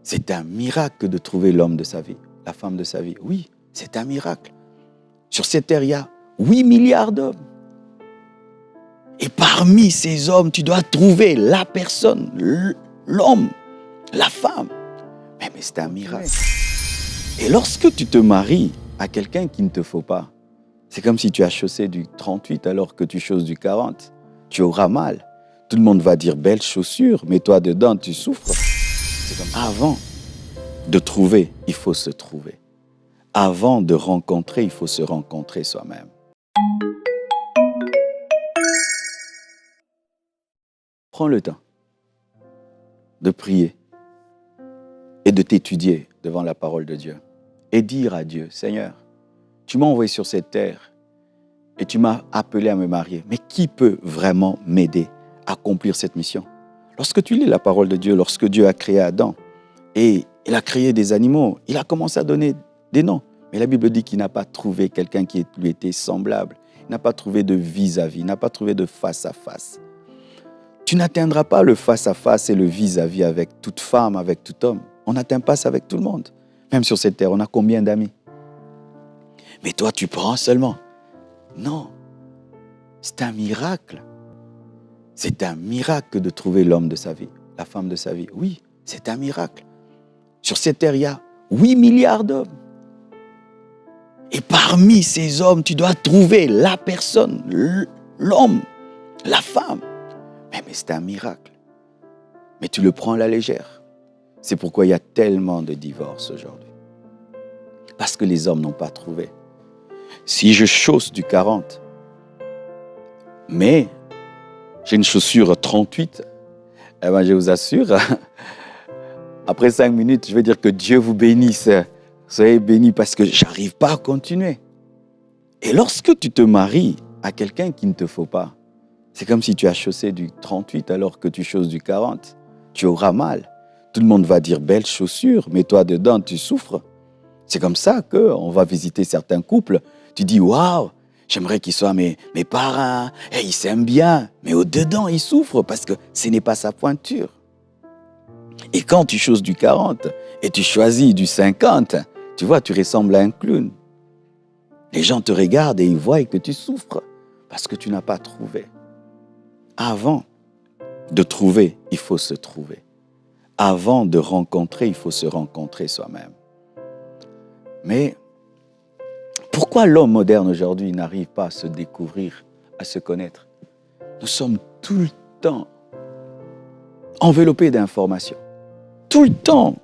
C'est un miracle de trouver l'homme de sa vie, la femme de sa vie. Oui, c'est un miracle. Sur cette terre, il y a 8 milliards d'hommes. Et parmi ces hommes, tu dois trouver la personne, l'homme, la femme. Mais c'est un miracle. Et lorsque tu te maries à quelqu'un qu'il ne te faut pas, c'est comme si tu as chaussé du 38 alors que tu chausses du 40. Tu auras mal. Tout le monde va dire belle chaussure, mais toi dedans, tu souffres. C'est comme avant de trouver, il faut se trouver. Avant de rencontrer, il faut se rencontrer soi-même. Prends le temps de prier et de t'étudier devant la parole de Dieu et dire à Dieu, Seigneur, tu m'as envoyé sur cette terre et tu m'as appelé à me marier. Mais qui peut vraiment m'aider à accomplir cette mission? Lorsque tu lis la parole de Dieu, lorsque Dieu a créé Adam et il a créé des animaux, il a commencé à donner des noms. Mais la Bible dit qu'il n'a pas trouvé quelqu'un qui lui était semblable. Il n'a pas trouvé de vis-à-vis, il n'a pas trouvé de face-à-face. Tu n'atteindras pas le face-à-face et le vis-à-vis avec toute femme, avec tout homme. On n'atteint pas ça avec tout le monde. Même sur cette terre, on a combien d'amis? Mais toi, tu prends seulement. Non, c'est un miracle. C'est un miracle de trouver l'homme de sa vie, la femme de sa vie. Oui, c'est un miracle. Sur cette terre, il y a 8 milliards d'hommes. Et parmi ces hommes, tu dois trouver la personne, l'homme, la femme. Mais c'est un miracle. Mais tu le prends à la légère. C'est pourquoi il y a tellement de divorces aujourd'hui. Parce que les hommes n'ont pas trouvé. Si je chausse du 40, mais j'ai une chaussure 38, eh ben je vous assure, après 5 minutes, je vais dire que Dieu vous bénisse. Soyez bénis parce que je n'arrive pas à continuer. Et lorsque tu te maries à quelqu'un qu'il ne te faut pas, c'est comme si tu as chaussé du 38 alors que tu chausses du 40. Tu auras mal. Tout le monde va dire belle chaussure, mais toi dedans, tu souffres. C'est comme ça qu'on va visiter certains couples. Tu dis, waouh, j'aimerais qu'ils soient mes parents. Et ils s'aiment bien, mais au-dedans, ils souffrent parce que ce n'est pas sa pointure. Et quand tu chausses du 40 et tu choisis du 50, tu vois, tu ressembles à un clown. Les gens te regardent et ils voient que tu souffres parce que tu n'as pas trouvé. Avant de trouver, il faut se trouver. Avant de rencontrer, il faut se rencontrer soi-même. Mais pourquoi l'homme moderne aujourd'hui n'arrive pas à se découvrir, à se connaître? Nous sommes tout le temps enveloppés d'informations. Tout le temps,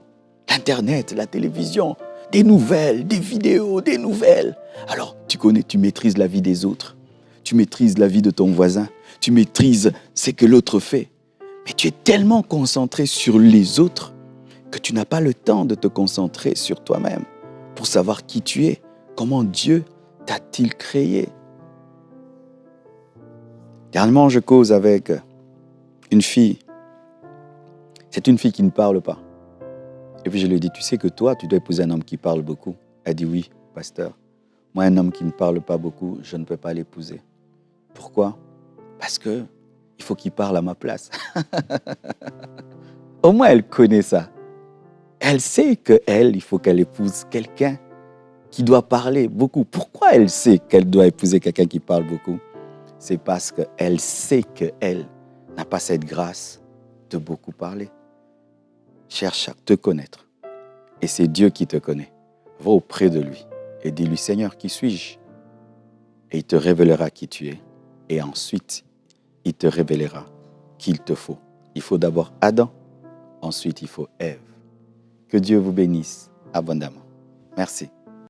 l'Internet, la télévision, des nouvelles, des vidéos, des nouvelles. Alors, tu connais, tu maîtrises la vie des autres. Tu maîtrises la vie de ton voisin. Tu maîtrises ce que l'autre fait. Mais tu es tellement concentré sur les autres que tu n'as pas le temps de te concentrer sur toi-même pour savoir qui tu es, comment Dieu t'a-t-il créé. Dernièrement, je cause avec une fille. C'est une fille qui ne parle pas. Et puis je lui ai dit, tu sais que toi, tu dois épouser un homme qui parle beaucoup. Elle dit, oui, pasteur. Moi, un homme qui ne parle pas beaucoup, je ne peux pas l'épouser. Pourquoi? Parce que il faut qu'il parle à ma place. Au moins, elle connaît ça. Elle sait qu'elle, il faut qu'elle épouse quelqu'un qui doit parler beaucoup. Pourquoi elle sait qu'elle doit épouser quelqu'un qui parle beaucoup? C'est parce qu'elle sait qu'elle n'a pas cette grâce de beaucoup parler. Cherche à te connaître. Et c'est Dieu qui te connaît. Va auprès de lui et dis-lui, Seigneur, qui suis-je? Et il te révélera qui tu es. Et ensuite, il te révélera qu'il te faut. Il faut d'abord Adam, ensuite il faut Ève. Que Dieu vous bénisse abondamment. Merci.